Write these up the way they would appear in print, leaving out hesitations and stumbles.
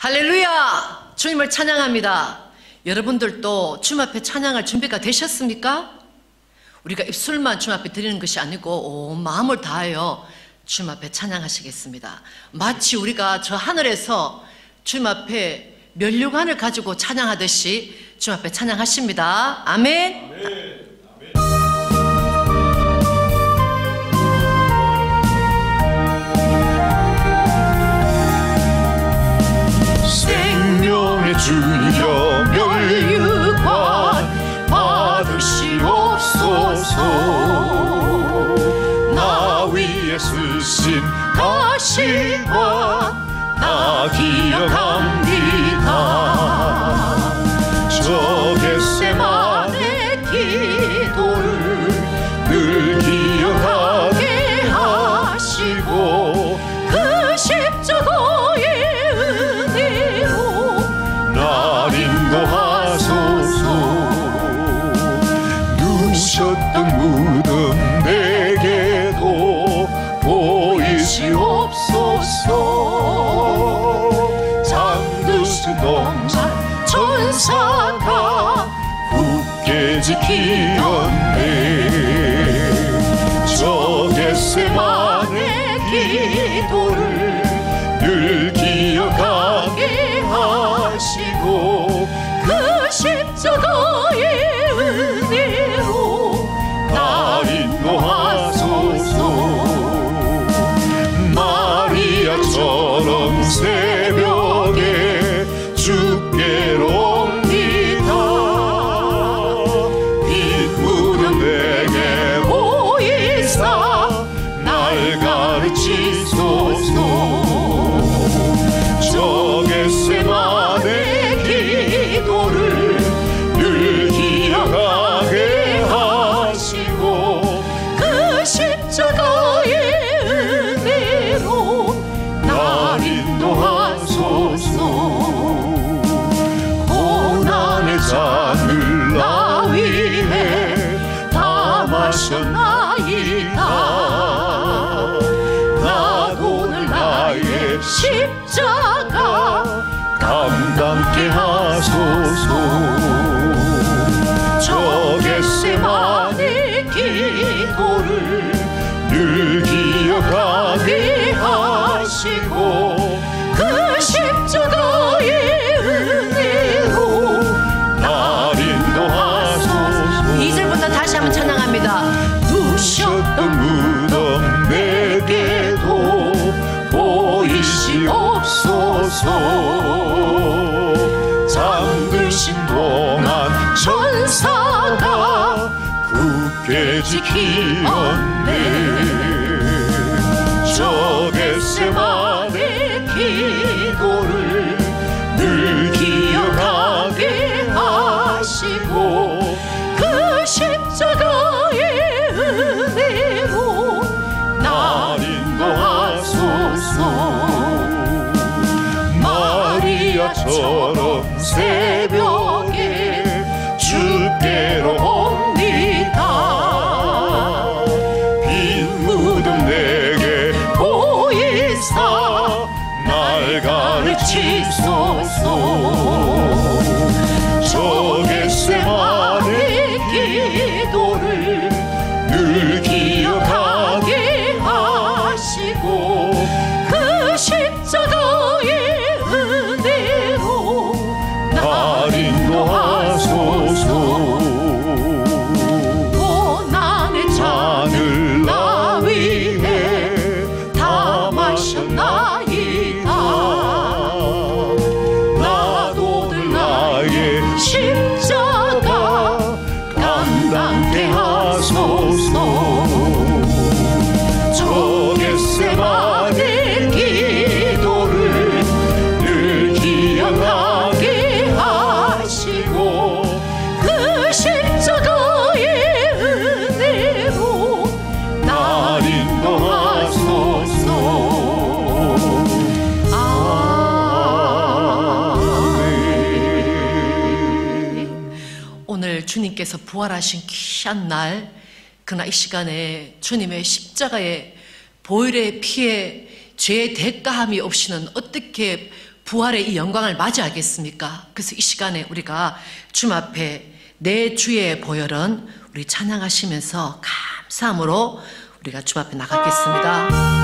할렐루야! 주님을 찬양합니다. 여러분들도 주님 앞에 찬양할 준비가 되셨습니까? 우리가 입술만 주님 앞에 드리는 것이 아니고 온 마음을 다하여 주님 앞에 찬양하시겠습니다. 마치 우리가 저 하늘에서 주님 앞에 면류관을 가지고 찬양하듯이 주님 앞에 찬양하십니다. 아멘. 아멘. 생명의 주여 면류관 받으시옵소서. 나 위에 쓰신 가시관 나 기억합니다. 저 겟세마네 기도를 늘 기억하게 하시고 그 십자가의 은혜로 날 인도하소서. 누셨던 무덤 내게도 보이시옵소서. 잠드신 동산 천사가 굳게 지키었네. 저 겟세마네 기도를 늘 기억하게 하시고 그 십자가의 은혜로 날 인도하소서. 마리아처럼 새벽에 주께로 옵니다. 빗물은 내게 보이사 날 가르치소서. 저 겟세마네 기도를 늘 기억하게 하시고 그 십자가의 은혜로 날 인도하소서. 고난의 잔을 나 위해 다 마셨나이다. 나도 오늘 나의 십자가 감당케 하소서. 저 겟세마네 기도를 늘 기억하게 하시고 그 십자가의 은혜로 날 인도하소서. 2절부터 다시 한번 찬양합니다. 누셨던 무덤 내게도 보이시옵소서. 잠드신 동안 천사가 굳게 지키었네. 저 겟세마네 기도를 늘 기억하게 하시고 그 십자가의 은혜로 날 인도하소서. 마리아처럼 새벽에 주께로 옵니다. 빈 무덤 내게 보이사 날 가르치소서. 저 겟세마네 기도를 늘 기억하게 하시고 그 십자가의 은혜로 날 인도하소서. 고난의 잔을 나 위해 다 마셨나이다. 나도 늘 나의 십자가 감당케 하소서. 저 겟세마네 기도를 늘 기억하게 하시고 그 십자가의 은혜로 날 인도하소서. 오늘 주님께서 부활하신 귀한 날, 그러나 이 시간에 주님의 십자가의 보혈의 피에 죄의 대가함이 없이는 어떻게 부활의 이 영광을 맞이하겠습니까? 그래서 이 시간에 우리가 주님 앞에 내 주의 보혈은 우리 찬양하시면서 감사함으로 우리가 주님 앞에 나가겠습니다.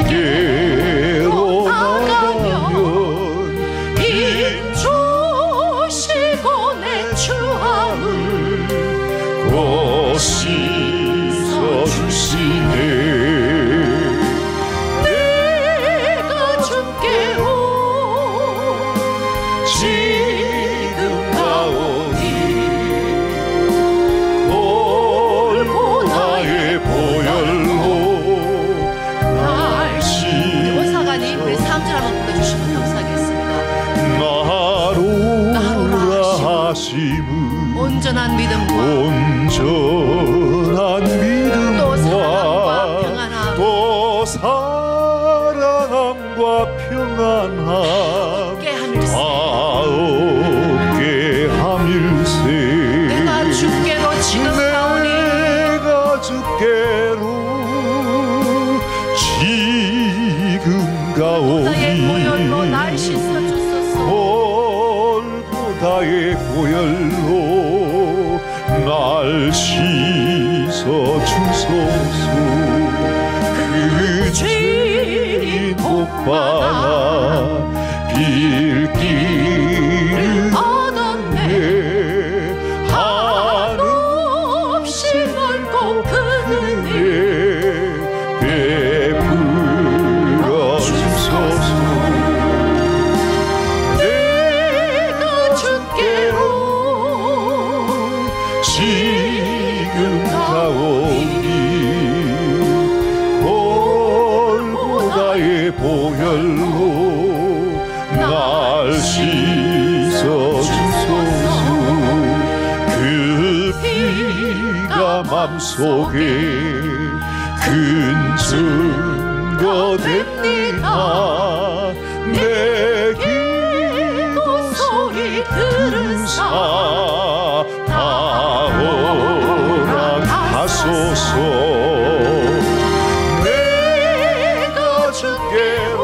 주께로 나가면 힘 주시고 내 추함을 곧 씻어주시네. 내가 주께로 지금 가오니 옳고 나의 보혈로 우리 3절 한번 불러주시면 감사하겠습니다. 나로라 하심은 온전한 믿음과 또 사랑함과 평안함 아홉개 함일세. 내가 주께로 지금 가오니 내가 주께로 지금 나의 보혈로 날 씻어주소서. 옳고 나의 보혈로 날 씻어주소서. 그 죄인 복받아 빌기를 얻었네. 한없이 넓고 큰 은혜 베풀어 주소서. 내가 주께로 지금 가오니 옳고 나의 보혈로 날 씻어주소서. 그 피가 맘속에 큰 증거 됩니다. 내 기도 소리 들으사 다 허락하소서. 내가 주께로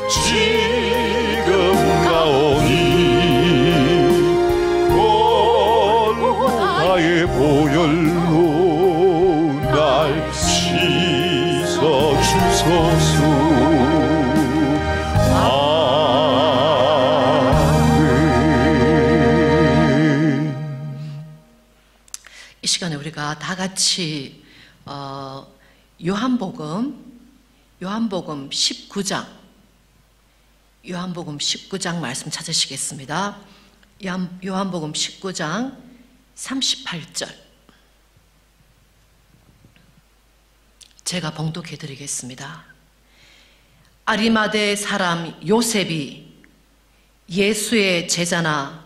지금 가오니 옳고 나의 보혈로 날 씻어주소서. 아멘. 이 시간에 우리가 다 같이 요한복음 19장 요한복음 19장 말씀 찾으시겠습니다. 요한복음 19장 38절 제가 봉독해 드리겠습니다. 아리마대 사람 요셉이 예수의 제자나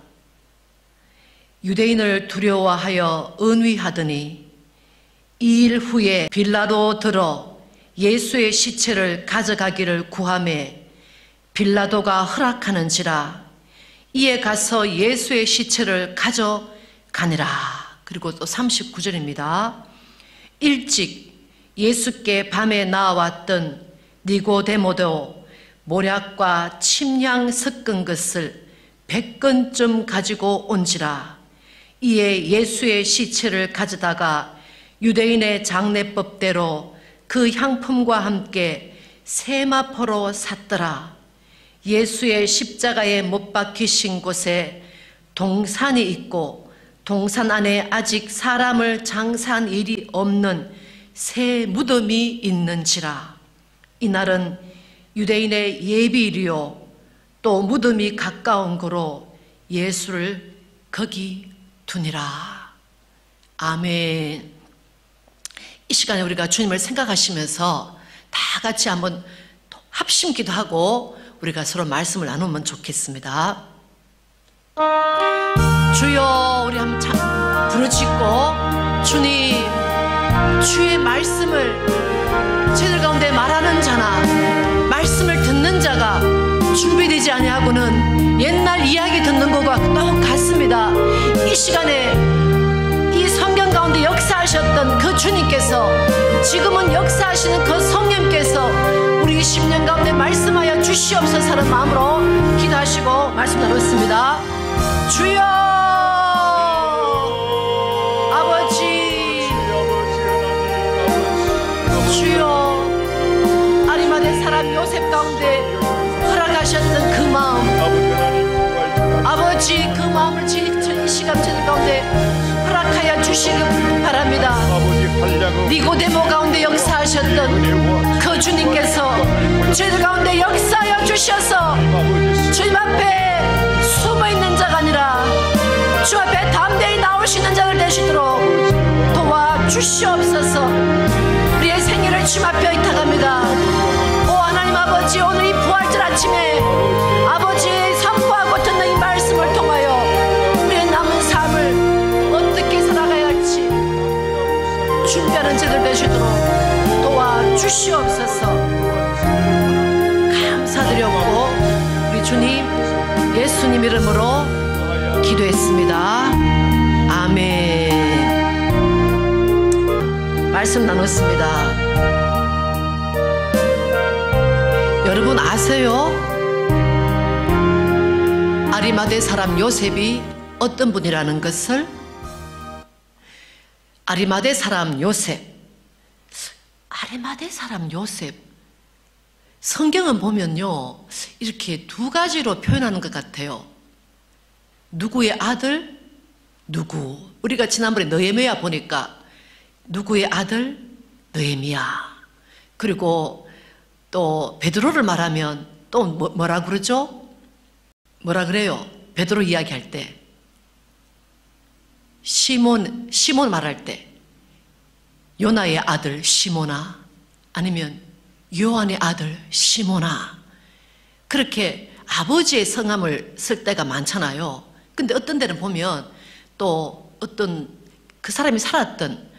유대인을 두려워하여 은위하더니 2일 후에 빌라도 들어 예수의 시체를 가져가기를 구하매 빌라도가 허락하는지라 이에 가서 예수의 시체를 가져가니라. 그리고 또 39절입니다. 일찍 예수께 밤에 나왔던 니고데모도 모략과 침향 섞은 것을 100건쯤 가지고 온지라. 이에 예수의 시체를 가져다가 유대인의 장례법대로 그 향품과 함께 세마포로 샀더라. 예수의 십자가에 못 박히신 곳에 동산이 있고 동산 안에 아직 사람을 장사한 일이 없는 새 무덤이 있는지라. 이날은 유대인의 예비일이요 또 무덤이 가까운 거로 예수를 거기 두니라. 아멘. 이 시간에 우리가 주님을 생각하시면서 다 같이 한번 합심 기도하고 우리가 서로 말씀을 나누면 좋겠습니다. 주여, 우리 한번 부르짖고, 주님, 주의 말씀을 저희들 가운데 말하는 자나 말씀을 듣는 자가 준비되지 아니하고는 옛날 이야기 듣는 것과 똑같습니다. 이 시간에 이 성경 가운데 역사하셨던 그 주님께서 지금은 역사하시는 그 성령께서 우리 10년 가운데 말씀하여 주시옵소서 하는 마음으로 기도하시고 말씀 나눴습니다. 주여, 아버지, 주여, 아리마대 사람 요셉 가운데 허락하셨던 그 마음, 아버지, 그 마음을 이 시간 저들 가운데 허락하여 주시기 바랍니다. 니고데모 가운데 역사하셨던 그 주님께서 저희들 가운데 역사하여 주셔서 주님 앞에 숨어있는 자가 아니라 주 앞에 담대히 나오시는 자들 되시도록 도와주시옵소서. 우리의 생애를 주님 앞에 의탁합니다. 오 하나님 아버지, 오늘 이 부활절 아침에 아버지의 선포하고 듣는 이 말씀을 통하여 우리의 남은 삶을 어떻게 살아가야 할지 준비하는 자들 되시도록 도와주시옵소서. 감사드렸고 우리 주님 예수님 이름으로 기도했습니다. 아멘. 말씀 나눴습니다. 여러분 아세요? 아리마대 사람 요셉이 어떤 분이라는 것을? 아리마대 사람 요셉, 아리마대 사람 요셉, 성경은 보면요 이렇게 두 가지로 표현하는 것 같아요. 누구의 아들? 누구? 우리가 지난번에 느헤미야 보니까 누구의 아들? 느헤미야. 그리고 또 베드로를 말하면 또 뭐라 그러죠? 뭐라 그래요? 베드로 이야기할 때 시몬 말할 때 요나의 아들 시몬아, 아니면 요한의 아들 시몬아, 그렇게 아버지의 성함을 쓸 때가 많잖아요. 근데 어떤 데는 보면 또 어떤 그 사람이 살았던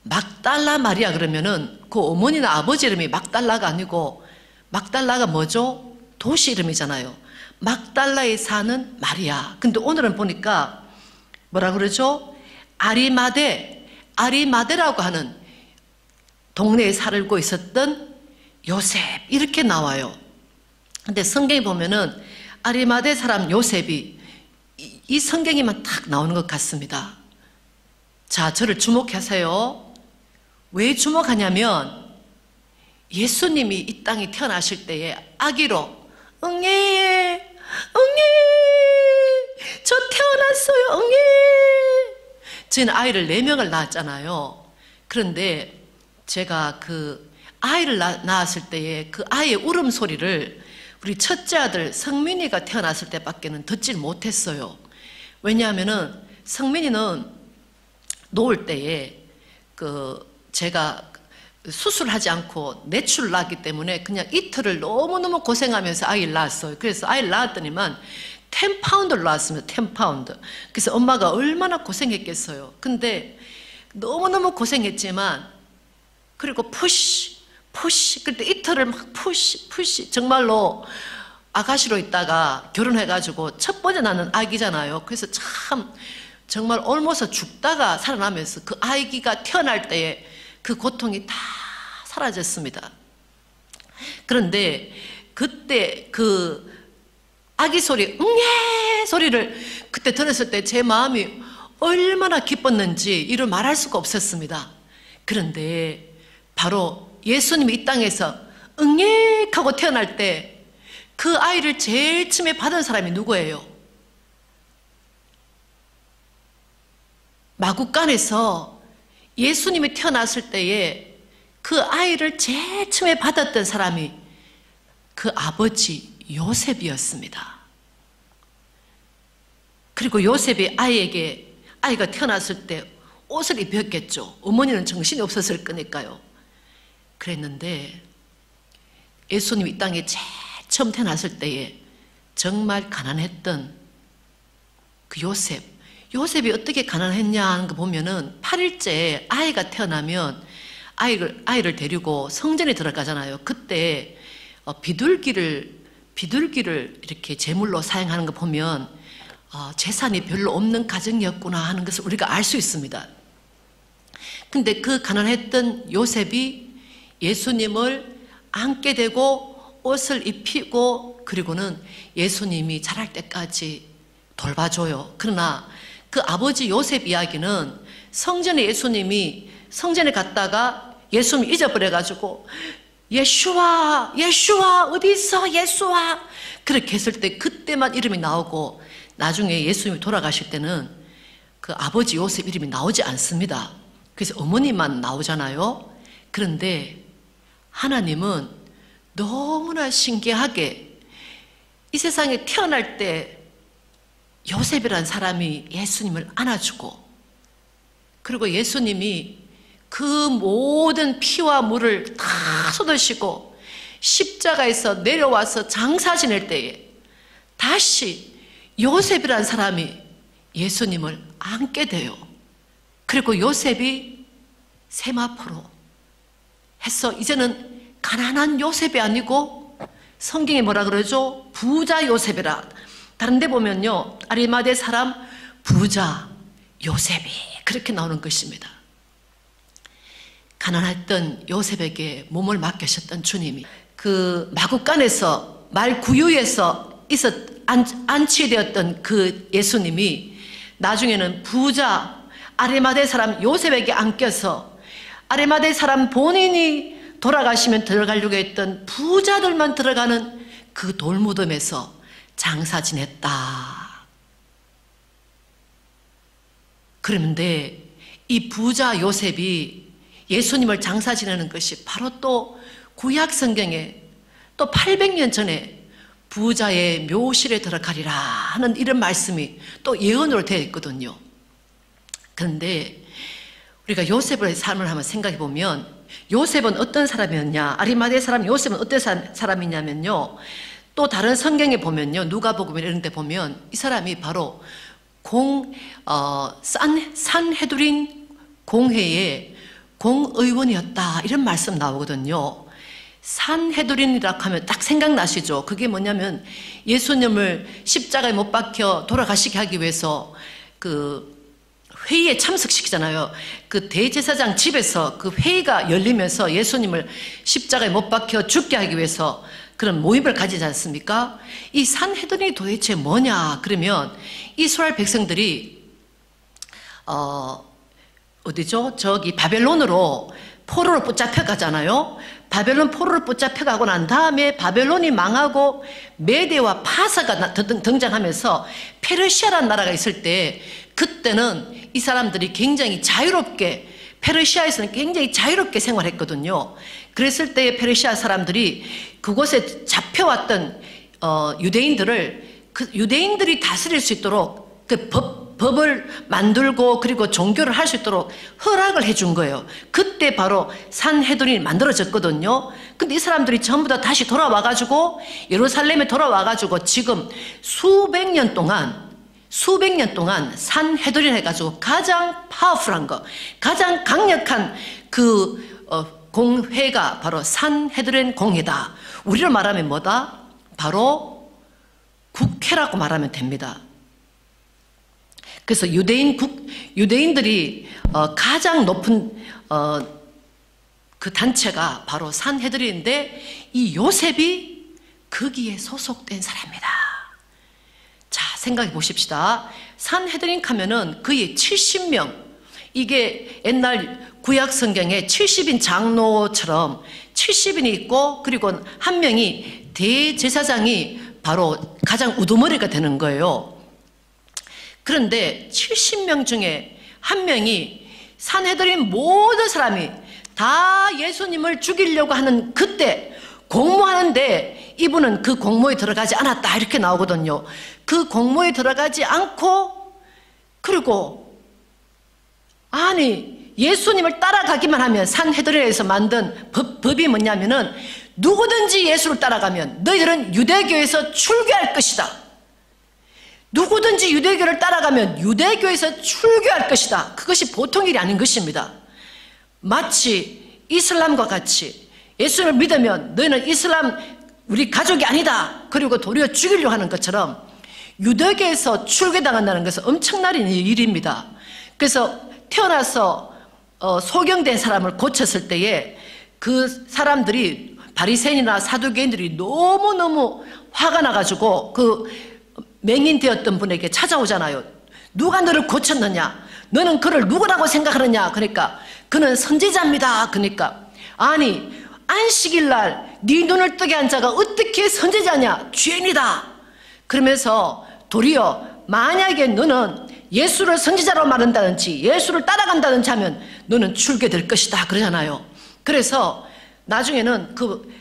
막달라 마리아 그러면은 그 어머니나 아버지 이름이 막달라가 아니고, 막달라가 뭐죠? 도시 이름이잖아요. 막달라에 사는 마리아. 근데 오늘은 보니까 뭐라 그러죠? 아리마대라고 하는 동네에 살고 있었던 요셉, 이렇게 나와요. 근데 성경에 보면은 아리마대 사람 요셉이 이 성경에만 딱 나오는 것 같습니다. 자, 저를 주목하세요. 왜 주목하냐면 예수님이 이 땅에 태어나실 때에 아기로 응애 저 태어났어요 응애. 저는 아이를 4명을 낳았잖아요. 그런데 제가 그 아이를 낳았을 때에 그 아이의 울음소리를 우리 첫째 아들 성민이가 태어났을 때밖에는 듣질 못했어요. 왜냐하면은 성민이는 놓을 때에 제가 수술하지 않고 내출을 낳았기 때문에 그냥 이틀을 너무너무 고생하면서 아이를 낳았어요. 그래서 아이를 낳았더니만 10파운드를 낳았습니다. 10파운드. 그래서 엄마가 얼마나 고생했겠어요. 근데 너무너무 고생했지만, 그리고 푸시 그때 이틀을 막 푸시 정말로 아가씨로 있다가 결혼해가지고 첫 번째 낳는 아기잖아요. 그래서 참 정말 옮아서 죽다가 살아나면서 그 아기가 태어날 때에 그 고통이 다 사라졌습니다. 그런데 그때 그 아기 소리, 응애 소리를 그때 들었을 때 제 마음이 얼마나 기뻤는지 이를 말할 수가 없었습니다. 그런데 바로 예수님이 이 땅에서 응애 하고 태어날 때 그 아이를 제일 처음에 받은 사람이 누구예요? 마구간에서 예수님이 태어났을 때에 그 아이를 제일 처음에 받았던 사람이 그 아버지 요셉이었습니다. 그리고 요셉이 아이가 태어났을 때 옷을 입혔겠죠. 어머니는 정신이 없었을 거니까요. 그랬는데 예수님이 이 땅에 제일 처음 태어났을 때에 정말 가난했던 그 요셉이 어떻게 가난했냐 하는 거 보면은 8일째 아이가 태어나면 아이를 데리고 성전에 들어가잖아요. 그때 비둘기를 이렇게 제물로 사용하는 거 보면 재산이 별로 없는 가정이었구나 하는 것을 우리가 알 수 있습니다. 근데 그 가난했던 요셉이 예수님을 안게 되고 옷을 입히고 그리고는 예수님이 자랄 때까지 돌봐줘요. 그러나 그 아버지 요셉 이야기는 예수님이 성전에 갔다가 예수님이 잊어버려가지고 예수와 어디 있어 예수와 그렇게 했을 때 그때만 이름이 나오고 나중에 예수님이 돌아가실 때는 그 아버지 요셉 이름이 나오지 않습니다. 그래서 어머니만 나오잖아요. 그런데 하나님은 너무나 신기하게 이 세상에 태어날 때 요셉이란 사람이 예수님을 안아주고 그리고 예수님이 그 모든 피와 물을 다 쏟으시고 십자가에서 내려와서 장사 지낼 때에 다시 요셉이란 사람이 예수님을 안게 돼요. 그리고 요셉이 세마포로 해서 이제는 가난한 요셉이 아니고 성경에 뭐라 그러죠? 부자 요셉이라. 다른 데 보면요 아리마대 사람 부자 요셉이 그렇게 나오는 것입니다. 가난했던 요셉에게 몸을 맡기셨던 주님이 그 마구간에서 말구유에서 안치되었던 그 예수님이 나중에는 부자 아리마대 사람 요셉에게 안겨서 아리마대 사람 본인이 돌아가시면 들어가려고 했던 부자들만 들어가는 그 돌무덤에서 장사 지냈다. 그런데 이 부자 요셉이 예수님을 장사 지내는 것이 바로 또 구약 성경에 또 800년 전에 부자의 묘실에 들어가리라 하는 이런 말씀이 또 예언으로 되어 있거든요. 그런데 우리가 요셉의 삶을 한번 생각해 보면 요셉은 어떤 사람이었냐? 아리마대 사람 요셉은 어떤 사람이냐면요. 또 다른 성경에 보면요. 누가복음 이런 데 보면 이 사람이 바로 산헤드린 공회의 공의원이었다 이런 말씀 나오거든요. 산헤드린이라고 하면 딱 생각나시죠? 그게 뭐냐면 예수님을 십자가에 못 박혀 돌아가시게 하기 위해서 그 회의에 참석시키잖아요. 그 대제사장 집에서 그 회의가 열리면서 예수님을 십자가에 못 박혀 죽게 하기 위해서 그런 모임을 가지지 않습니까? 이 산헤드린이 도대체 뭐냐? 그러면 이스라엘 백성들이 어디죠? 저기 바벨론으로 포로로 붙잡혀 가잖아요. 바벨론 포로를 붙잡혀 가고 난 다음에 바벨론이 망하고 메대와 파사가 등장하면서 페르시아라는 나라가 있을 때 그때는 이 사람들이 굉장히 자유롭게 페르시아에서는 굉장히 자유롭게 생활했거든요. 그랬을 때 페르시아 사람들이 그곳에 잡혀왔던 유대인들이 다스릴 수 있도록 그 법을 만들고 그리고 종교를 할 수 있도록 허락을 해준 거예요. 그때 바로 산헤드린이 만들어졌거든요. 근데 이 사람들이 전부 다 다시 돌아와가지고 예루살렘에 돌아와가지고 지금 수백 년 동안 산헤드린 해가지고 가장 파워풀한 거, 가장 강력한 그 공회가 바로 산헤드린 공회다. 우리로 말하면 뭐다? 바로 국회라고 말하면 됩니다. 그래서 유대인들이 가장 높은 그 단체가 바로 산헤드린인데 이 요셉이 거기에 소속된 사람이다. 자, 생각해 보십시다. 산헤드린 하면은 거의 70명, 이게 옛날 구약 성경에 70인 장로처럼 70인이 있고 그리고 한 명이 대제사장이 바로 가장 우두머리가 되는 거예요. 그런데 70명 중에 한 명이 산헤드린 모든 사람이 다 예수님을 죽이려고 하는 그때 공모하는데 이분은 그 공모에 들어가지 않았다 이렇게 나오거든요. 그 공모에 들어가지 않고 그리고 아니 예수님을 따라가기만 하면 산헤드린에서 만든 법이 뭐냐면은 누구든지 예수를 따라가면 너희들은 유대교에서 출교할 것이다. 누구든지 유대교를 따라가면 유대교에서 출교할 것이다. 그것이 보통 일이 아닌 것입니다. 마치 이슬람과 같이 예수를 믿으면 너희는 이슬람 우리 가족이 아니다. 그리고 도리어 죽이려고 하는 것처럼 유대교에서 출교당한다는 것은 엄청난 일입니다. 그래서 태어나서 소경된 사람을 고쳤을 때에 그 사람들이 바리새인이나 사두개인들이 너무너무 화가 나가지고 그 맹인되었던 분에게 찾아오잖아요. 누가 너를 고쳤느냐? 너는 그를 누구라고 생각하느냐? 그러니까 그는 선지자입니다. 그러니까 아니 안식일 날 네 눈을 뜨게 한 자가 어떻게 선지자냐? 죄인이다. 그러면서 도리어 만약에 너는 예수를 선지자로 말한다든지 예수를 따라간다든지 하면 너는 출교될 것이다 그러잖아요. 그래서 나중에는 그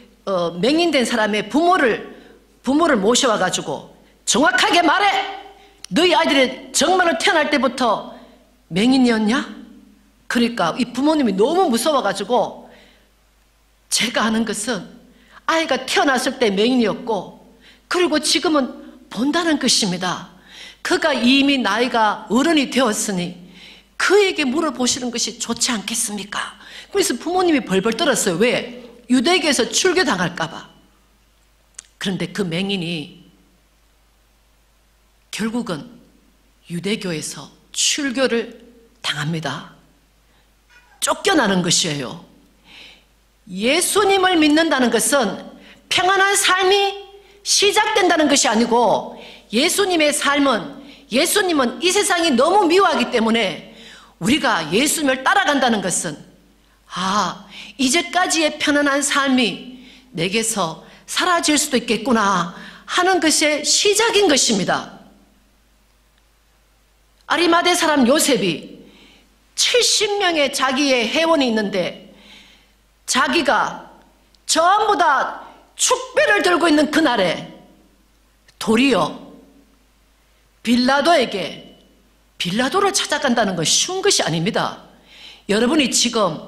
맹인된 사람의 부모를 모셔와가지고 정확하게 말해! 너희 아이들이 정말로 태어날 때부터 맹인이었냐? 그러니까 이 부모님이 너무 무서워가지고 제가 아는 것은 아이가 태어났을 때 맹인이었고 그리고 지금은 본다는 것입니다. 그가 이미 나이가 어른이 되었으니 그에게 물어보시는 것이 좋지 않겠습니까? 그래서 부모님이 벌벌 떨었어요. 왜? 유대교에서 출교당할까 봐. 그런데 그 맹인이 결국은 유대교에서 출교를 당합니다. 쫓겨나는 것이에요. 예수님을 믿는다는 것은 평안한 삶이 시작된다는 것이 아니고 예수님의 삶은 예수님은 이 세상이 너무 미워하기 때문에 우리가 예수님을 따라간다는 것은 이제까지의 편안한 삶이 내게서 사라질 수도 있겠구나 하는 것의 시작인 것입니다. 아리마대 사람 요셉이 70명의 자기의 회원이 있는데 자기가 전부 다 축배를 들고 있는 그날에 도리어 빌라도를 찾아간다는 건 쉬운 것이 아닙니다. 여러분이 지금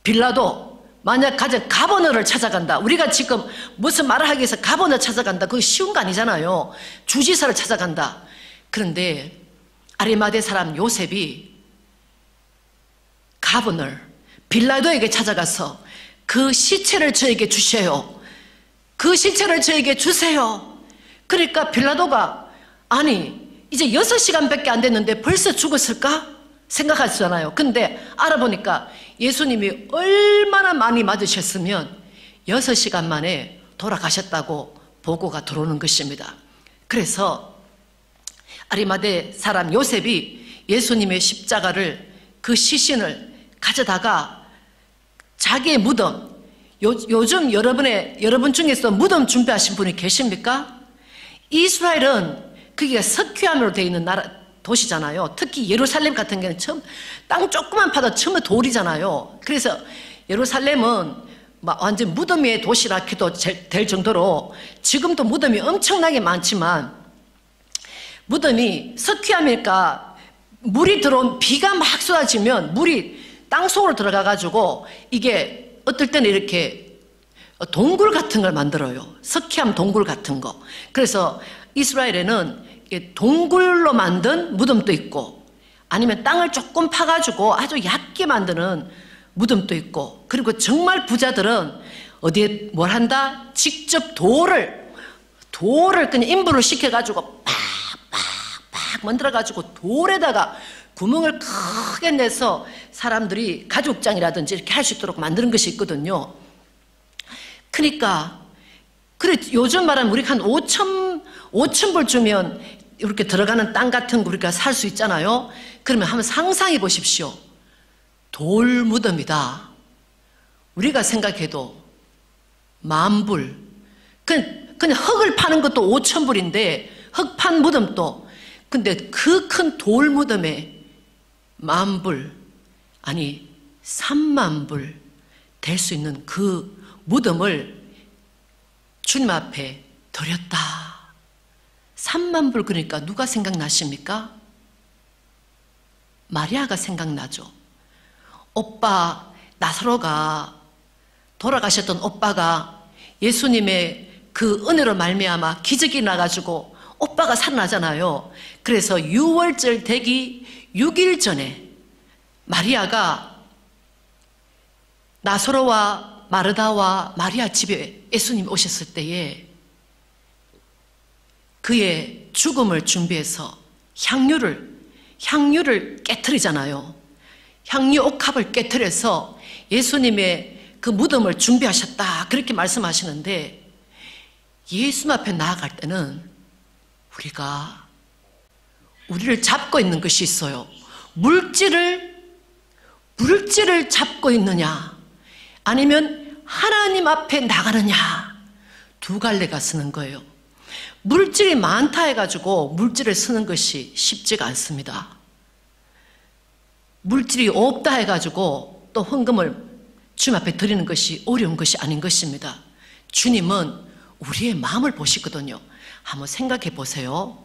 빌라도 만약 가정 가버너를 찾아간다. 우리가 지금 무슨 말을 하기 위해서 가버너 찾아간다. 그거 쉬운 거 아니잖아요. 주지사를 찾아간다. 그런데 아리마대 사람 요셉이 가버너 빌라도에게 찾아가서 그 시체를 저에게 주세요. 그 시체를 저에게 주세요. 그러니까 빌라도가 아니 이제 6시간밖에 안 됐는데 벌써 죽었을까? 생각하시잖아요. 근데 알아보니까 예수님이 얼마나 많이 맞으셨으면 6시간 만에 돌아가셨다고 보고가 들어오는 것입니다. 그래서 아리마대 사람 요셉이 예수님의 십자가를 그 시신을 가져다가 자기의 무덤, 요즘 여러분 중에서 무덤 준비하신 분이 계십니까? 이스라엘은 그게 석회암으로 되어 있는 도시잖아요. 특히 예루살렘 같은 경우는 땅 조그만 파도 처음에 돌이잖아요. 그래서 예루살렘은 완전 무덤 위의 도시라 해도 될 정도로 지금도 무덤이 엄청나게 많지만 무덤이 석회암이니까 물이 들어온 비가 막 쏟아지면 물이 땅속으로 들어가가지고 이게 어떨 때는 이렇게 동굴 같은 걸 만들어요. 석회암 동굴 같은 거. 그래서 이스라엘에는 동굴로 만든 무덤도 있고 아니면 땅을 조금 파가지고 아주 얕게 만드는 무덤도 있고 그리고 정말 부자들은 어디에 뭘 한다? 직접 돌을 그냥 인부를 시켜가지고 팍 만들어가지고 돌에다가 구멍을 크게 내서 사람들이 가죽장이라든지 이렇게 할 수 있도록 만드는 것이 있거든요. 그러니까 요즘 말하면 우리가 한 5,000불 주면 이렇게 들어가는 땅 같은 거 우리가 살 수 있잖아요. 그러면 한번 상상해 보십시오. 돌 무덤이다. 우리가 생각해도 10,000불. 그냥 흙을 파는 것도 5,000불인데 흙 판 무덤도 근데 그 큰 돌 무덤에 10,000불, 아니 30,000불 될 수 있는 그 무덤을 주님 앞에 드렸다. 30,000불, 그러니까 누가 생각나십니까? 마리아가 생각나죠. 오빠 나사로가, 돌아가셨던 오빠가 예수님의 그 은혜로 말미암아 기적이 나가지고 오빠가 살아나잖아요. 그래서 유월절 되기 6일 전에 마리아가 나사로와 마르다와 마리아 집에 예수님이 오셨을 때에 그의 죽음을 준비해서 향유를 깨트리잖아요. 향유 옥합을 깨트려서 예수님의 그 무덤을 준비하셨다, 그렇게 말씀하시는데, 예수님 앞에 나아갈 때는 우리를 잡고 있는 것이 있어요. 물질을 잡고 있느냐, 아니면 하나님 앞에 나가느냐, 두 갈래가 쓰는 거예요. 물질이 많다 해가지고 물질을 쓰는 것이 쉽지가 않습니다. 물질이 없다 해가지고 또 헌금을 주님 앞에 드리는 것이 어려운 것이 아닌 것입니다. 주님은 우리의 마음을 보시거든요. 한번 생각해 보세요.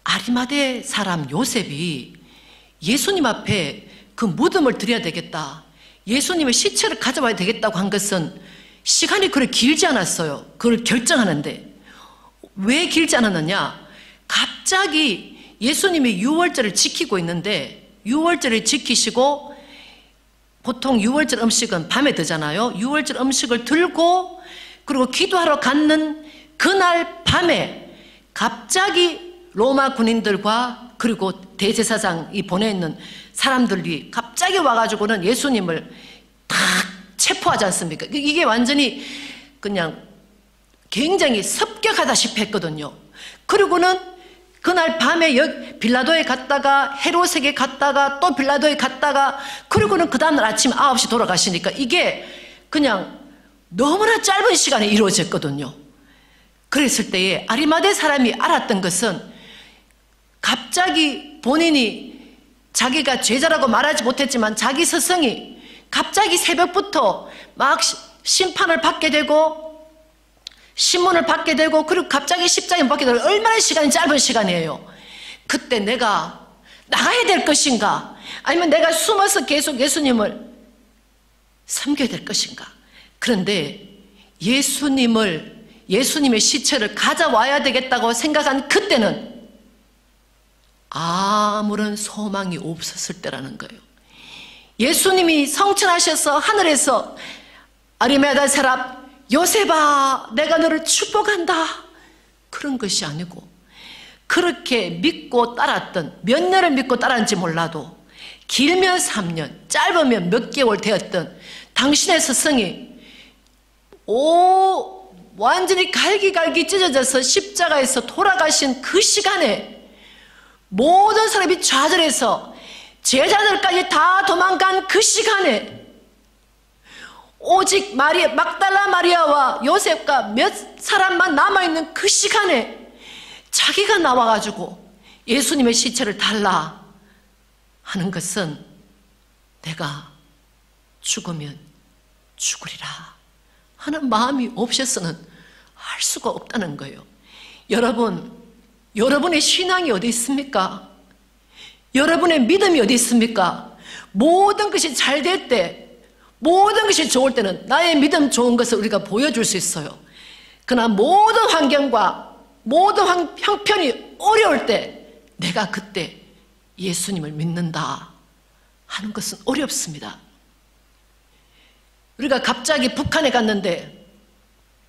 아리마대 사람 요셉이 예수님 앞에 그 무덤을 드려야 되겠다, 예수님의 시체를 가져와야 되겠다고 한 것은 시간이 그렇게 길지 않았어요. 그걸 결정하는데. 왜 길지 않았느냐? 갑자기 예수님이 유월절을 지키고 있는데, 유월절을 지키시고, 보통 유월절 음식은 밤에 드잖아요. 유월절 음식을 들고 그리고 기도하러 갔는 그날 밤에 갑자기 로마 군인들과 그리고 대제사장이 보내있는 사람들이 갑자기 와가지고는 예수님을 다 체포하지 않습니까? 이게 완전히 그냥 굉장히 습격하다시피 했거든요. 그리고는 그날 밤에 빌라도에 갔다가 헤롯에게 갔다가 또 빌라도에 갔다가, 그리고는 그 다음날 아침 9시 돌아가시니까 이게 그냥 너무나 짧은 시간에 이루어졌거든요. 그랬을 때에 아리마대 사람이 알았던 것은, 갑자기 본인이 자기가 죄자라고 말하지 못했지만 자기 스승이 갑자기 새벽부터 막 심판을 받게 되고 신문을 받게 되고, 그리고 갑자기 십자가를 받게 되고, 얼마나 시간이 짧은 시간이에요. 그때 내가 나가야 될 것인가, 아니면 내가 숨어서 계속 예수님을 섬겨야 될 것인가. 그런데 예수님의 시체를 가져와야 되겠다고 생각한 그때는 아무런 소망이 없었을 때라는 거예요. 예수님이 성천하셔서 하늘에서 아리마대 사람 요셉아, 내가 너를 축복한다, 그런 것이 아니고, 그렇게 믿고 따랐던, 몇 년을 믿고 따랐는지 몰라도 길면 3년, 짧으면 몇 개월 되었던 당신의 스승이 완전히 갈기갈기 찢어져서 십자가에서 돌아가신 그 시간에 모든 사람이 좌절해서 제자들까지 다 도망간 그 시간에 오직 막달라 마리아와 요셉과 몇 사람만 남아있는 그 시간에 자기가 나와가지고 예수님의 시체를 달라 하는 것은, 내가 죽으면 죽으리라 하는 마음이 없어서는 할 수가 없다는 거예요. 여러분의 신앙이 어디 있습니까? 여러분의 믿음이 어디 있습니까? 모든 것이 잘 될 때, 모든 것이 좋을 때는 나의 믿음 좋은 것을 우리가 보여줄 수 있어요. 그러나 모든 환경과 모든 형편이 어려울 때 내가 그때 예수님을 믿는다 하는 것은 어렵습니다. 우리가 갑자기 북한에 갔는데,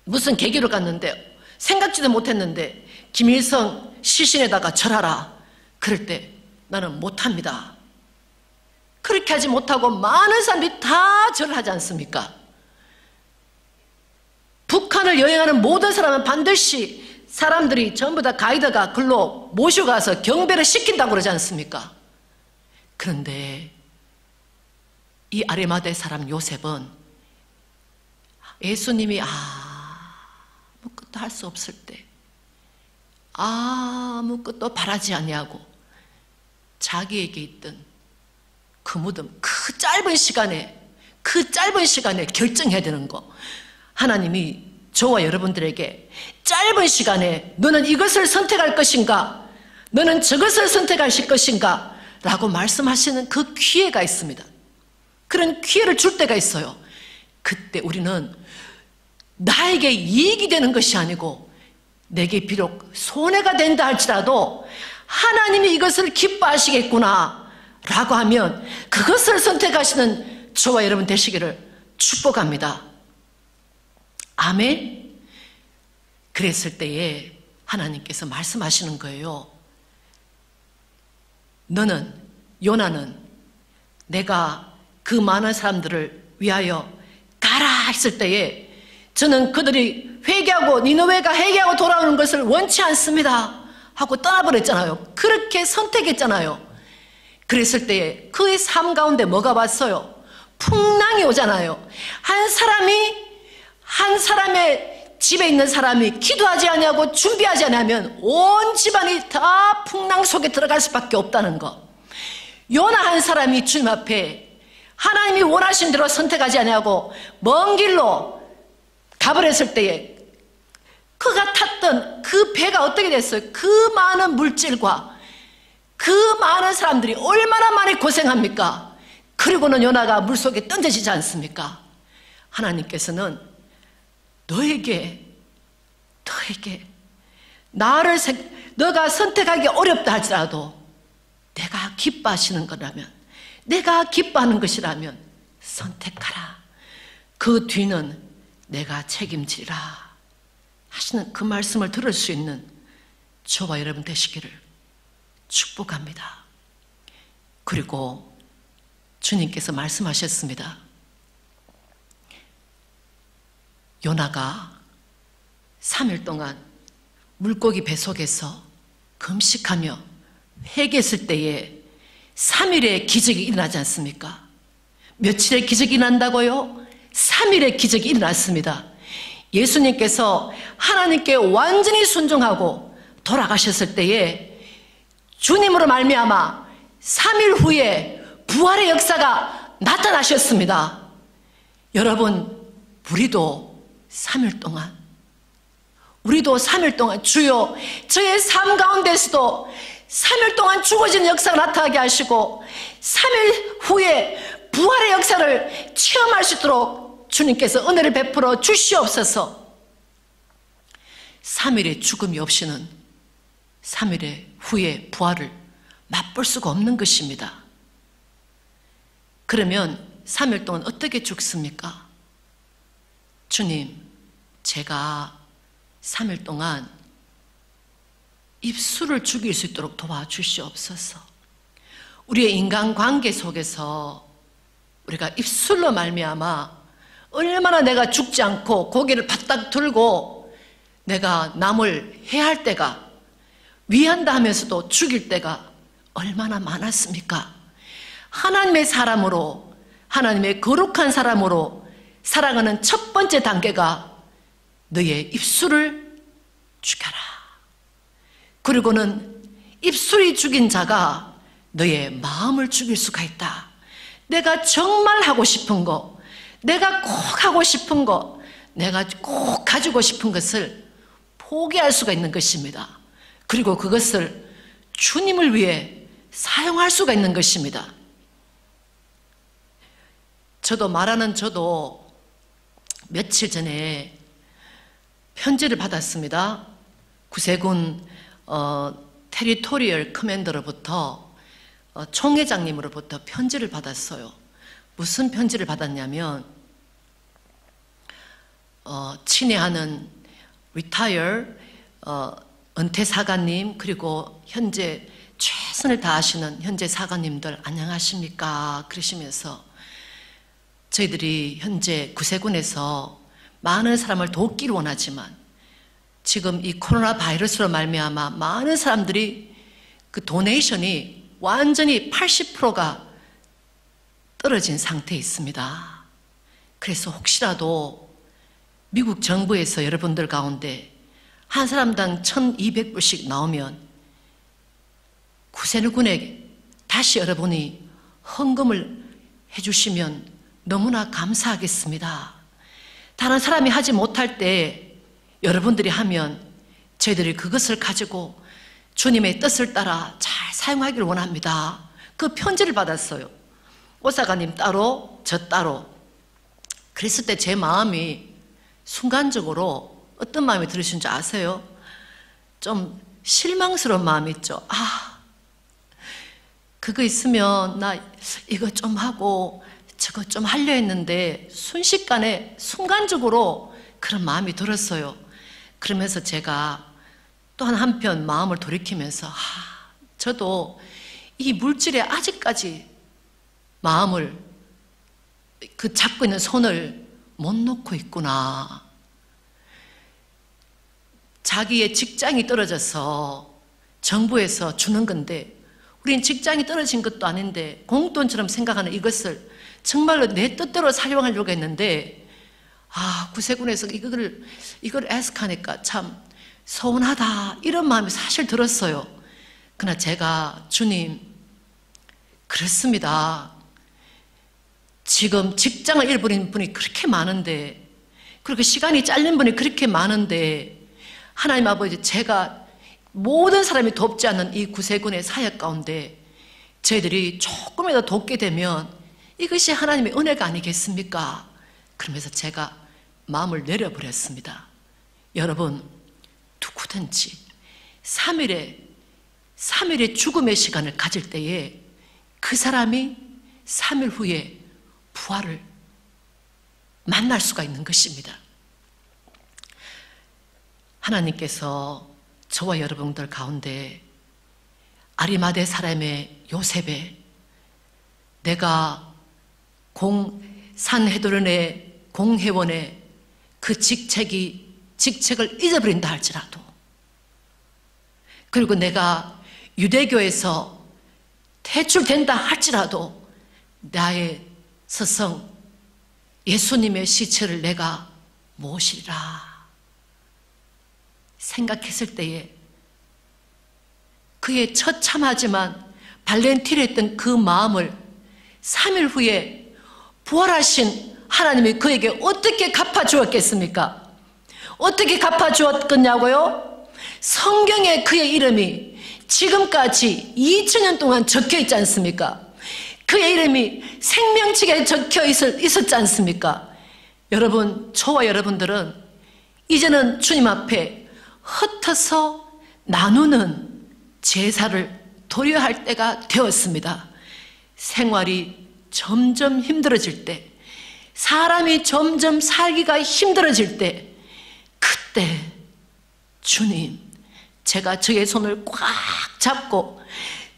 무슨 계기로 갔는데 생각지도 못했는데 김일성 시신에다가 절하라, 그럴 때 나는 못합니다. 그렇게 하지 못하고 많은 사람들이 다 절을 하지 않습니까? 북한을 여행하는 모든 사람은 반드시 사람들이 전부 다 가이드가 글로 모시고 가서 경배를 시킨다고 그러지 않습니까? 그런데 이 아리마대 사람 요셉은 예수님이 아무것도 할 수 없을 때, 아무것도 바라지 아니하고 자기에게 있던 그 무덤, 그 짧은 시간에 결정해야 되는 거, 하나님이 저와 여러분들에게 짧은 시간에 너는 이것을 선택할 것인가, 너는 저것을 선택하실 것인가 라고 말씀하시는 그 기회가 있습니다. 그런 기회를 줄 때가 있어요. 그때 우리는 나에게 이익이 되는 것이 아니고 내게 비록 손해가 된다 할지라도 하나님이 이것을 기뻐하시겠구나 라고 하면 그것을 선택하시는 저와 여러분 되시기를 축복합니다. 아멘. 그랬을 때에 하나님께서 말씀하시는 거예요. 요나는 내가 그 많은 사람들을 위하여 가라 했을 때에 저는 그들이 회개하고 니느웨가 회개하고 돌아오는 것을 원치 않습니다 하고 떠나버렸잖아요. 그렇게 선택했잖아요. 그랬을 때에 그의 삶 가운데 뭐가 왔어요? 풍랑이 오잖아요. 한 사람의 집에 있는 사람이 기도하지 않냐고 준비하지 않으면 온 집안이 다 풍랑 속에 들어갈 수밖에 없다는 것. 요나 한 사람이 주님 앞에 하나님이 원하신 대로 선택하지 않냐고 먼 길로 가버렸을 때에 그가 탔던 그 배가 어떻게 됐어요? 그 많은 물질과 그 많은 사람들이 얼마나 많이 고생합니까? 그리고는 요나가 물속에 던져지지 않습니까? 하나님께서는 너에게 너가 선택하기 어렵다 할지라도 내가 기뻐하시는 거라면, 내가 기뻐하는 것이라면 선택하라. 그 뒤는 내가 책임지라 하시는 그 말씀을 들을 수 있는 저와 여러분 되시기를 축복합니다. 그리고 주님께서 말씀하셨습니다. 요나가 3일 동안 물고기 배 속에서 금식하며 회개했을 때에 3일의 기적이 일어나지 않습니까? 며칠의 기적이 일어난다고요? 3일의 기적이 일어났습니다. 예수님께서 하나님께 완전히 순종하고 돌아가셨을 때에 주님으로 말미암아 3일 후에 부활의 역사가 나타나셨습니다. 여러분, 우리도 3일 동안 주여 저의 삶 가운데서도 3일 동안 죽어지는 역사가 나타나게 하시고 3일 후에 부활의 역사를 체험할 수 있도록 주님께서 은혜를 베풀어 주시옵소서. 3일의 죽음이 없이는 3일의 후에 부활을 맛볼 수가 없는 것입니다. 그러면 3일 동안 어떻게 죽습니까? 주님, 제가 3일 동안 입술을 죽일 수 있도록 도와주시옵소서. 우리의 인간관계 속에서 우리가 입술로 말미암아 얼마나 내가 죽지 않고 고개를 바닥 들고 내가 남을 해할 때가, 위한다 하면서도 죽일 때가 얼마나 많았습니까? 하나님의 사람으로, 하나님의 거룩한 사람으로 살아가는 첫 번째 단계가 너의 입술을 죽여라. 그리고는 입술이 죽인 자가 너의 마음을 죽일 수가 있다. 내가 정말 하고 싶은 거, 내가 꼭 하고 싶은 거, 내가 꼭 가지고 싶은 것을 포기할 수가 있는 것입니다. 그리고 그것을 주님을 위해 사용할 수가 있는 것입니다. 저도 며칠 전에 편지를 받았습니다. 구세군 테리토리얼 커맨더로부터 총회장님으로부터 편지를 받았어요. 무슨 편지를 받았냐면 친애하는 retire 은퇴 사관님, 그리고 현재 최선을 다하시는 현재 사관님들 안녕하십니까 그러시면서 저희들이 현재 구세군에서 많은 사람을 돕기를 원하지만 지금 이 코로나 바이러스로 말미암아 많은 사람들이 그 도네이션이 완전히 80%가 떨어진 상태에 있습니다. 그래서 혹시라도 미국 정부에서 여러분들 가운데 한 사람당 1,200불씩 나오면 구세군에게 다시 여러분이 헌금을 해주시면 너무나 감사하겠습니다. 다른 사람이 하지 못할 때 여러분들이 하면 저희들이 그것을 가지고 주님의 뜻을 따라 잘 사용하기를 원합니다. 그 편지를 받았어요. 오사가님 따로 저 따로. 그랬을 때 제 마음이 순간적으로 어떤 마음이 들으신 줄 아세요? 좀 실망스러운 마음이 있죠. 그거 있으면 나 이거 좀 하고 저거 좀 하려 했는데 순식간에 순간적으로 그런 마음이 들었어요. 그러면서 제가 또 한편 마음을 돌이키면서 저도 이 물질에 아직까지 마음을 잡고 있는 손을 못 놓고 있구나. 자기의 직장이 떨어져서 정부에서 주는 건데 우린 직장이 떨어진 것도 아닌데 공돈처럼 생각하는 이것을 정말로 내 뜻대로 사용하려고 했는데 구세군에서 이걸 애석하니까 참 서운하다 이런 마음이 사실 들었어요. 그러나 제가 주님 그렇습니다. 지금 직장을 잃어버린 분이 그렇게 많은데 그렇게 시간이 잘린 분이 그렇게 많은데 하나님 아버지 제가 모든 사람이 돕지 않는 이 구세군의 사역 가운데 저희들이 조금이라도 돕게 되면 이것이 하나님의 은혜가 아니겠습니까? 그러면서 제가 마음을 내려버렸습니다. 여러분 누구든지 3일의 죽음의 시간을 가질 때에 그 사람이 3일 후에 부활을 만날 수가 있는 것입니다. 하나님께서 저와 여러분들 가운데 아리마대 사람의 요셉에 내가 산헤드론의 공회원의 그 직책을 잊어버린다 할지라도 그리고 내가 유대교에서 퇴출된다 할지라도 나의 스승 예수님의 시체를 내가 모시리라 생각했을 때에 그의 처참하지만 발렌티르했던 그 마음을 3일 후에 부활하신 하나님이 그에게 어떻게 갚아주었겠습니까? 어떻게 갚아주었겠냐고요? 성경에 그의 이름이 지금까지 2000년 동안 적혀 있지 않습니까? 그의 이름이 생명책에 적혀 있었지 않습니까? 여러분, 저와 여러분들은 이제는 주님 앞에 흩어서 나누는 제사를 드려야 할 때가 되었습니다. 생활이 점점 힘들어질 때, 사람이 점점 살기가 힘들어질 때, 그때 주님, 제가 저의 손을 꽉 잡고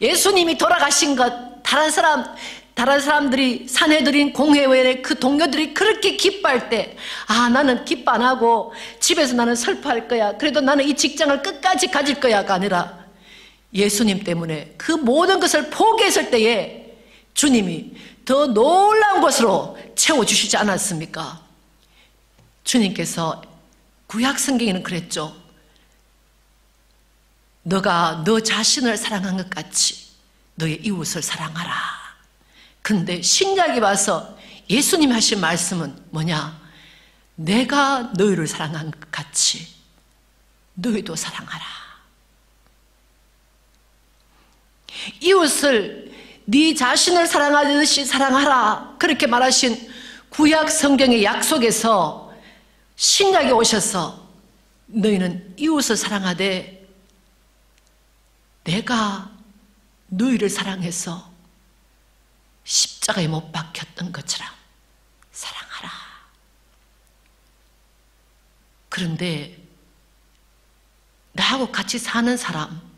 예수님이 돌아가신 것, 다른 사람들이 산해드린 공회원의 그 동료들이 그렇게 기뻐할 때, 나는 기뻐 안 하고 집에서 나는 슬퍼할 거야. 그래도 나는 이 직장을 끝까지 가질 거야가 아니라 예수님 때문에 그 모든 것을 포기했을 때에 주님이 더 놀라운 것으로 채워주시지 않았습니까? 주님께서 구약 성경에는 그랬죠. 너가 너 자신을 사랑한 것 같이 너의 이웃을 사랑하라. 근데 신약에 와서 예수님 하신 말씀은 뭐냐? 내가 너희를 사랑한 것 같이 너희도 사랑하라. 이웃을 네 자신을 사랑하듯이 사랑하라. 그렇게 말하신 구약 성경의 약속에서 신약에 오셔서 너희는 이웃을 사랑하되 내가 너희를 사랑해서 십자가에 못 박혔던 것처럼 사랑하라. 그런데 나하고 같이 사는 사람,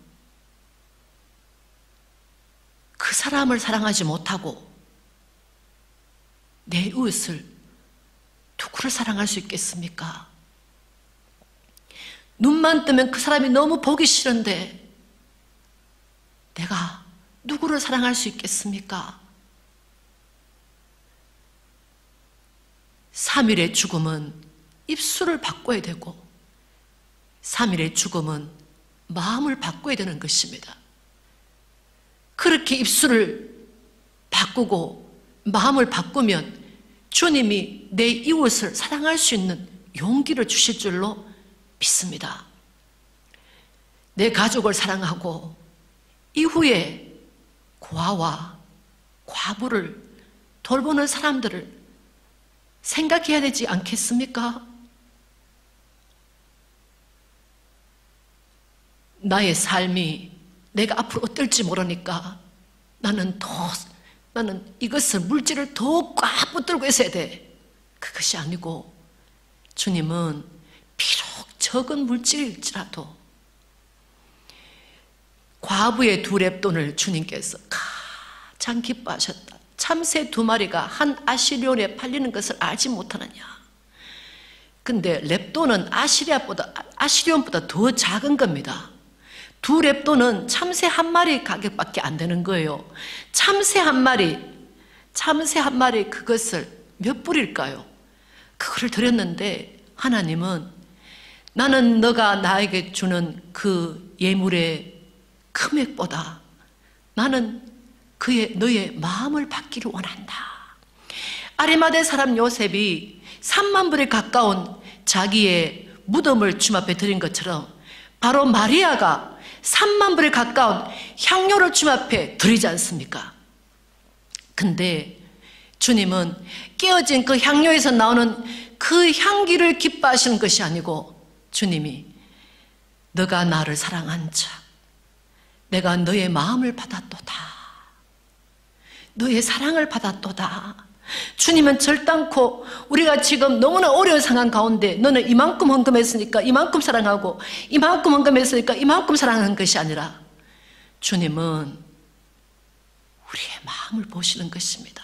그 사람을 사랑하지 못하고 내 이웃을 누구를 사랑할 수 있겠습니까? 눈만 뜨면 그 사람이 너무 보기 싫은데 내가 누구를 사랑할 수 있겠습니까? 3일의 죽음은 입술을 바꿔야 되고 3일의 죽음은 마음을 바꿔야 되는 것입니다. 그렇게 입술을 바꾸고 마음을 바꾸면 주님이 내 이웃을 사랑할 수 있는 용기를 주실 줄로 믿습니다. 내 가족을 사랑하고 이후에 고아와 과부를 돌보는 사람들을 생각해야 되지 않겠습니까? 나의 삶이 내가 앞으로 어떨지 모르니까 나는 이것을 물질을 더 꽉 붙들고 있어야 돼. 그것이 아니고 주님은 비록 적은 물질일지라도 과부의 2렙돈을 주님께서 가장 기뻐하셨다. 참새 2마리가 한 아시리온에 팔리는 것을 알지 못하느냐. 근데 렙돈은 아시리온보다 더 작은 겁니다. 2렙돈은 참새 1마리 가격밖에 안 되는 거예요. 참새 한 마리 그것을 몇 불일까요? 그거를 드렸는데 하나님은 나는 너가 나에게 주는 그 예물의 금액보다 나는 너의 마음을 받기를 원한다. 아리마대 사람 요셉이 3만 불에 가까운 자기의 무덤을 주님 앞에 드린 것처럼 바로 마리아가 3만 불에 가까운 향료를 주님 앞에 드리지 않습니까? 근데 주님은 깨어진 그 향료에서 나오는 그 향기를 기뻐하시는 것이 아니고 주님이 너가 나를 사랑한 자, 내가 너의 마음을 받았도다. 너의 사랑을 받았도다. 주님은 절단코 우리가 지금 너무나 어려운 상황 가운데 너는 이만큼 헌금했으니까 이만큼 사랑하고 이만큼 헌금했으니까 이만큼 사랑하는 것이 아니라 주님은 우리의 마음을 보시는 것입니다.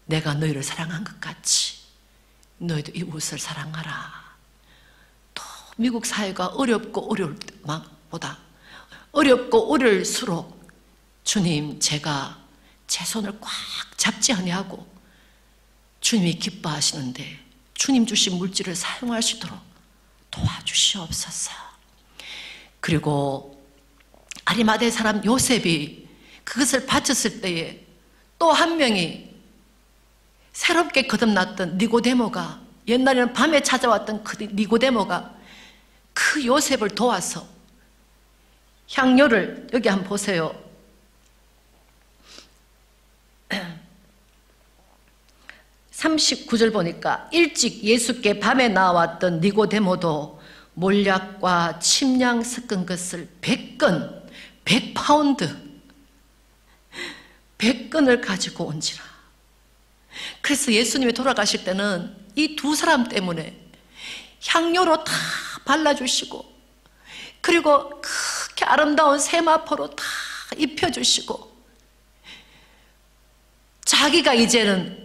내가 너희를 사랑한 것 같이 너희도 이웃을 사랑하라. 또 미국 사회가 어렵고 어려울 때보다 어렵고 어려울수록 주님 제가 제 손을 꽉 잡지 아니하고 주님이 기뻐하시는데 주님 주신 물질을 사용할 수 있도록 도와주시옵소서. 그리고 아리마대 사람 요셉이 그것을 바쳤을 때에 또 한 명이 새롭게 거듭났던 니고데모가, 옛날에는 밤에 찾아왔던 그 니고데모가 그 요셉을 도와서 향료를, 여기 한번 보세요. 39절 보니까 일찍 예수께 밤에 나왔던 니고데모도 몰약과 침량 섞은 것을 100건, 100파운드 100건을 가지고 온지라. 그래서 예수님이 돌아가실 때는 이 2 사람 때문에 향료로 다 발라주시고 그리고 그렇게 아름다운 세마포로 다 입혀주시고 자기가 이제는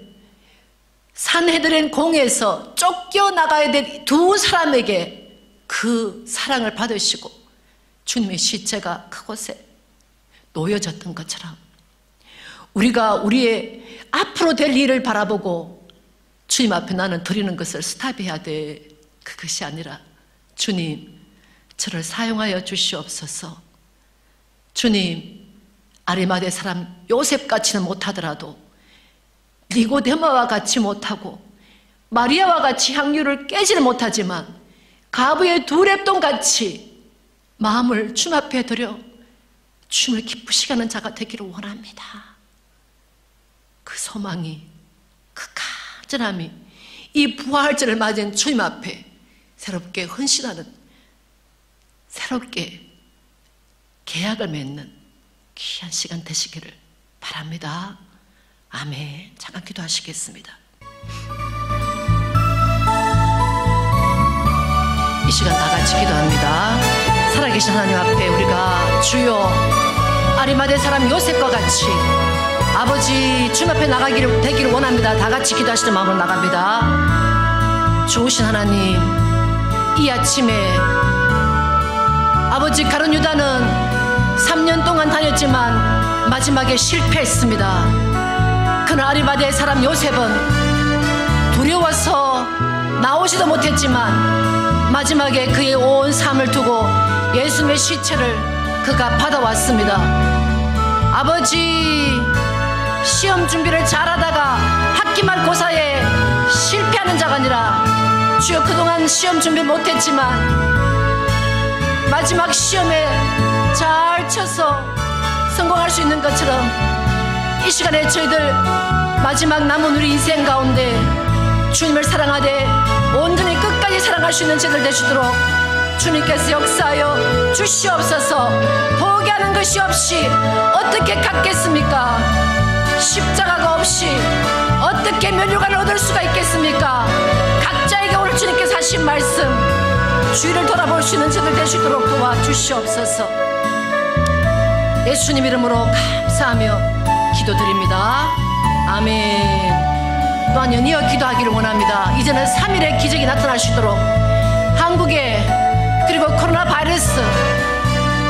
산헤드린 공에서 쫓겨나가야 될 2 사람에게 그 사랑을 받으시고 주님의 시체가 그곳에 놓여졌던 것처럼 우리가 우리의 앞으로 될 일을 바라보고 주님 앞에 나는 드리는 것을 스탑해야 돼. 그것이 아니라 주님 저를 사용하여 주시옵소서. 주님 아리마대 사람 요셉같이는 못하더라도 니고데모와 같이 못하고 마리아와 같이 향유를 깨지는 못하지만 가부의 2렙돈 같이 마음을 주님 앞에 드려 주님을 기쁘시게 하는 자가 되기를 원합니다. 그 소망이, 그 간절함이 이 부활절을 맞은 주님 앞에 새롭게 헌신하는, 새롭게 계약을 맺는 귀한 시간 되시기를 바랍니다. 아멘. 잠깐 기도하시겠습니다. 이 시간 다 같이 기도합니다. 살아계신 하나님 앞에 우리가 주여 아리마대 사람 요셉과 같이 아버지 주님 앞에 나가기를 되기를 원합니다. 다 같이 기도하시는 마음으로 나갑니다. 좋으신 하나님, 이 아침에 아버지 가룟 유다는 3년 동안 다녔지만 마지막에 실패했습니다. 그러나 아리마대의 사람 요셉은 두려워서 나오지도 못했지만 마지막에 그의 온 삶을 두고 예수님의 시체를 그가 받아왔습니다. 아버지, 시험 준비를 잘하다가 학기말고사에 실패하는 자가 아니라 주여 그동안 시험 준비 못했지만 마지막 시험에 잘 쳐서 성공할 수 있는 것처럼 이 시간에 저희들 마지막 남은 우리 인생 가운데 주님을 사랑하되 온전히 끝까지 사랑할 수 있는 저희들 되시도록 주님께서 역사하여 주시옵소서. 포기하는 것이 없이 어떻게 갖겠습니까? 십자가가 없이 어떻게 면류관을 얻을 수가 있겠습니까? 각자에게 오늘 주님께서 하신 말씀 주위를 돌아볼 수 있는 저들 되시도록 도와주시옵소서. 예수님 이름으로 감사하며 기도드립니다. 아멘. 또한 연이어 기도하기를 원합니다. 이제는 3일의 기적이 나타나시도록 한국에 그리고 코로나 바이러스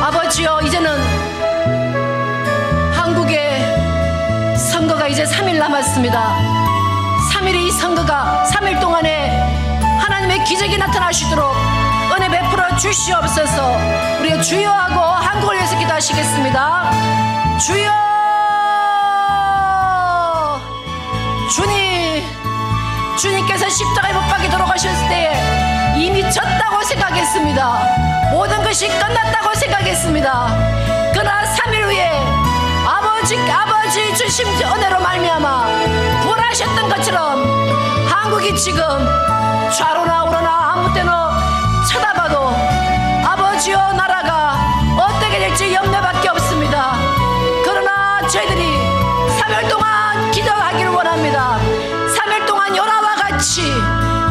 아버지여 이제는 한국에 선거가 이제 3일 남았습니다. 3일의 이 선거가 3일 동안에 하나님의 기적이 나타나시도록 은혜 베풀어 주시옵소서. 우리가 주여하고 한국을 위해서 기도하시겠습니다. 주여, 주님께서 십자가에 못 박혀 돌아가셨을 때에 이미 졌다고 생각했습니다. 모든 것이 끝났다고 생각했습니다. 그러나 3일 후에 아버지 주신 은혜로 말미암아 부활하셨던 것처럼 한국이 지금 좌로나 우로나 아무 때나 쳐다봐도 아버지여 나라가 어떻게 될지 염려밖에 없습니다. 그러나 저희들이 3일 동안 기도하기를 원합니다. 3일 동안 요나와 같이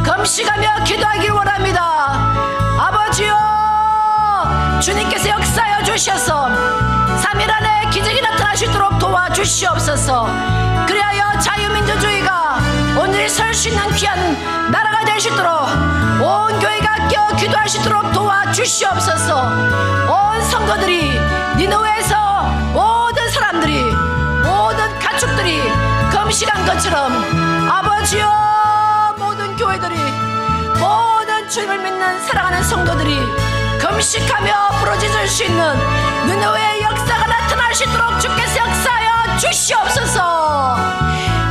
금식하며 기도하기를 원합니다. 아버지여 주님께서 역사하여 주셔서 3일 안에 기적이 나타나시도록 도와주시옵소서. 그리하여 자유민주주의가 오늘 설 수 있는 귀한 나라가 되시도록 온 교회가 깨어 기도하시도록 도와주시옵소서. 온 성도들이 니느웨에서 모든 사람들이 모든 가축들이 금식한 것처럼 아버지여 모든 교회들이 모든 주님을 믿는 사랑하는 성도들이 금식하며 부러지실 수 있는 니느웨의 역사가 나타나시도록 주께서 역사하여 주시옵소서.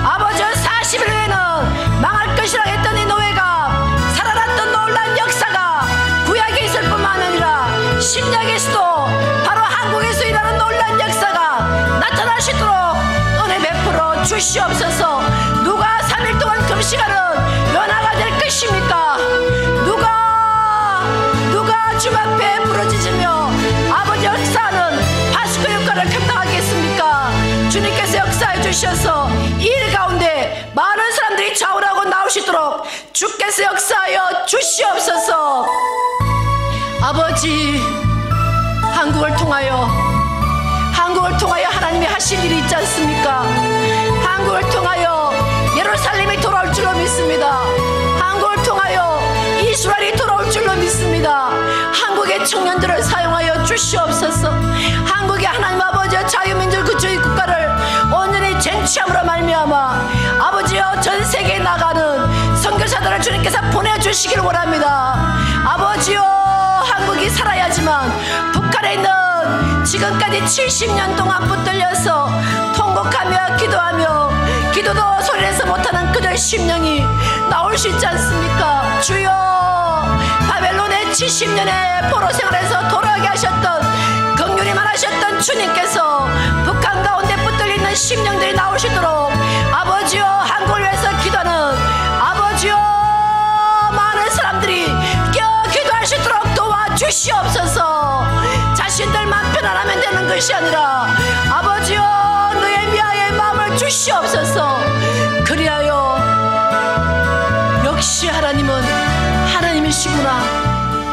아버지 40일 후에는 망할 것이라 했던 니느웨가 살아났던 놀라운 역사가 구약에 있을 뿐만 아니라 신약에서도 바로 한국에서 일하는 놀라운 역사가 나타나시도록 은혜 베풀어 주시옵소서. 누가 3일 동안 금식하는 연하가 될 것입니까? 누가 주 앞에 부러지시며 아버지 역사하는 파수꾼 역할을 감당하겠습니까? 주님께서 역사해 주셔서 이 일 가운데 많은 사람들이 좌우하고 나오시도록 주께서 역사하여 주시옵소서. 아버지 한국을 통하여 하나님이 하실 일이 있지 않습니까? 한국을 통하여 예루살렘이 돌아올 줄로 믿습니다. 한국을 통하여 이스라엘이 돌아올 줄로 믿습니다. 한국의 청년들을 사용하여 주시옵소서. 한국의 하나님 아버지의 자유민주주의 국가를 온전히 쟁취함으로 말미암아 아버지여 전 세계에 나가는 선교사들을 주님께서 보내주시길 원합니다. 아버지여 한국이 살아야지만 북한에 있는 지금까지 70년 동안 붙들려서 통곡하며 기도하며 기도도 소리내서 못하는 그들 심령이 나올 수 있지 않습니까? 주여 바벨론의 70년의 포로 생활에서 돌아오게 하셨던 긍휼히만 하셨던 주님께서 북한 가운데 붙들리는 심령들이 나오시도록 아버지여 한국을 위해서 기도하는 아버지여 많은 사람들이 깨어 기도하시도록 도와주시옵소서. 자신들만 편안하면 되는 것이 아니라 아버지여 느헤미야의 마음을 주시옵소서. 그리하여 역시 하나님은 하나님이시구나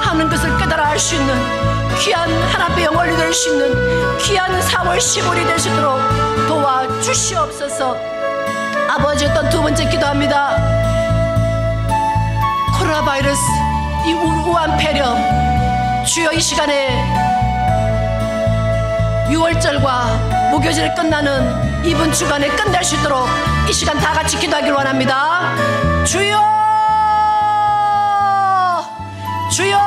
하는 것을 깨달아 알 수 있는 귀한 하나님의 영혼이 될 수 있는 귀한 4월 15일이 되시도록 도와주시옵소서. 아버지 또 두 번째 기도합니다. 코로나 바이러스 이 우한 폐렴 주여 이 시간에 6월절과 무교절이 끝나는 이번 주간에 끝낼 수 있도록 이 시간 다 같이 기도하기를 원합니다. 주여 주여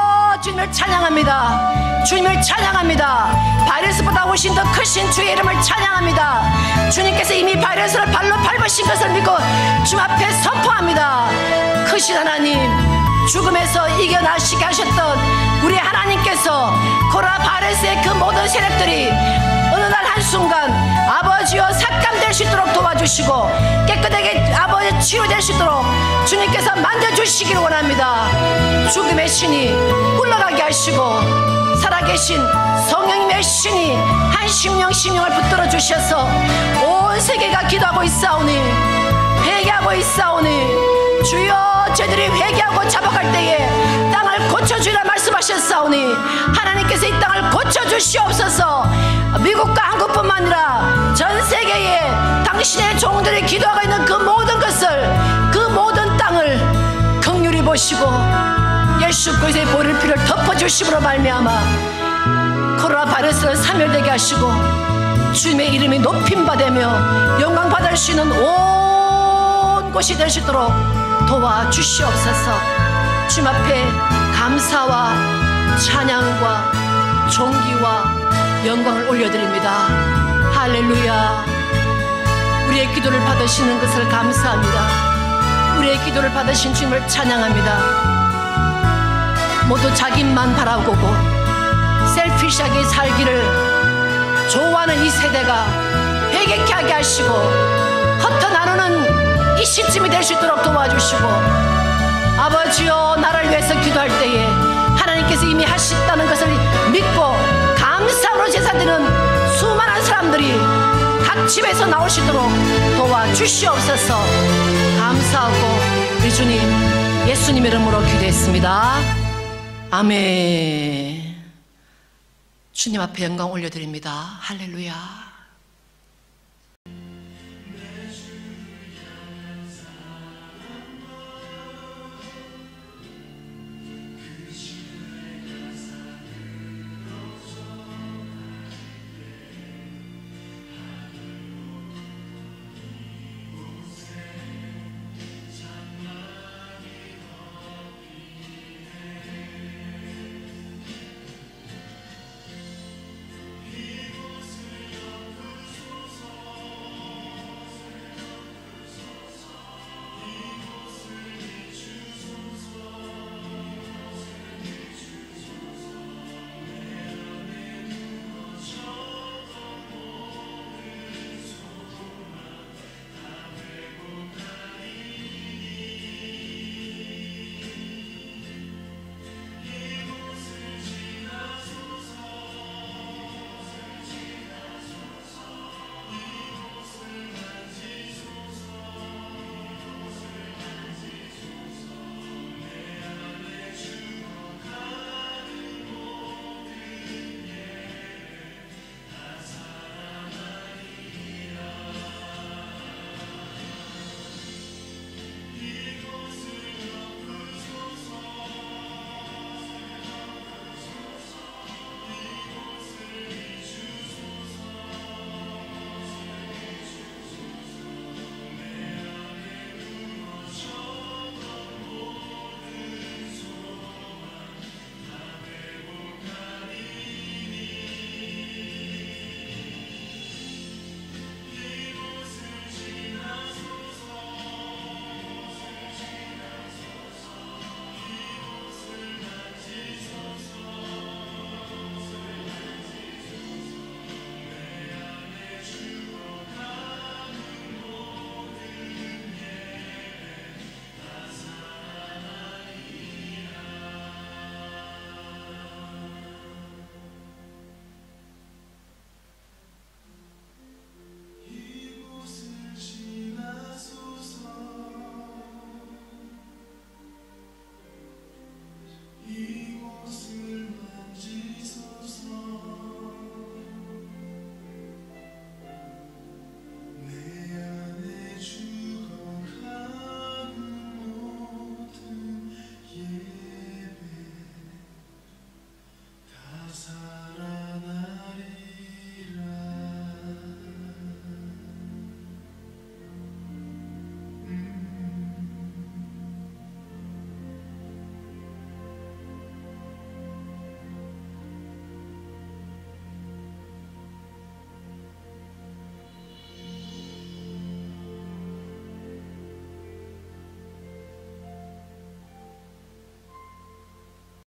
주님을 찬양합니다. 주님을 찬양합니다. 바이러스보다 훨씬 더 크신 주의 이름을 찬양합니다. 주님께서 이미 바이러스를 발로 밟으신 것을 믿고 주님 앞에 선포합니다. 크신 하나님, 죽음에서 이겨나시게 하셨던 우리 하나님께서 코로나 바이러스의 그 모든 세력들이 어느 날 한순간 아버지여 삭감될 수 있도록 도와주시고 깨끗하게 아버지 치유될 수 있도록 주님께서 만져주시기를 원합니다. 죽음의 신이 물러가게 하시고 살아계신 성령님의 신이 한 심령을 붙들어 주셔서 온 세계가 기도하고 있사오니, 회개하고 있사오니, 주여 저희들이 회개하고 자복할 때에 땅을 고쳐주리라 말씀하셨사오니 하나님께서 이 땅을 고쳐주시옵소서. 미국과 한국뿐만 아니라 전 세계에 당신의 종들이 기도하고 있는 그 모든 것을, 그 모든 땅을 긍휼히 보시고 예수 그리스도의 보혈 피를 덮어주심으로 말미암아 코로나 바이러스를 사멸되게 하시고 주님의 이름이 높임받으며 영광 받을 수 있는 온 곳이 될 수 있도록 도와주시옵소서. 주님 앞에 감사와 찬양과 존귀와 영광을 올려드립니다. 할렐루야. 우리의 기도를 받으시는 것을 감사합니다. 우리의 기도를 받으신 주님을 찬양합니다. 모두 자기만 바라보고 셀피시하게 살기를 좋아하는 이 세대가 회개케 하게 하시고 흩어 나누는 이 시점이 될 수 있도록 도와주시고, 아버지여 나를 위해서 기도할 때에 하나님께서 이미 하셨다는 것을 믿고 감사로 제사드리는 수많은 사람들이 각 집에서 나올 수 있도록 도와주시옵소서. 감사하고 우리 주님 예수님 이름으로 기도했습니다. 아멘. 주님 앞에 영광 올려드립니다. 할렐루야.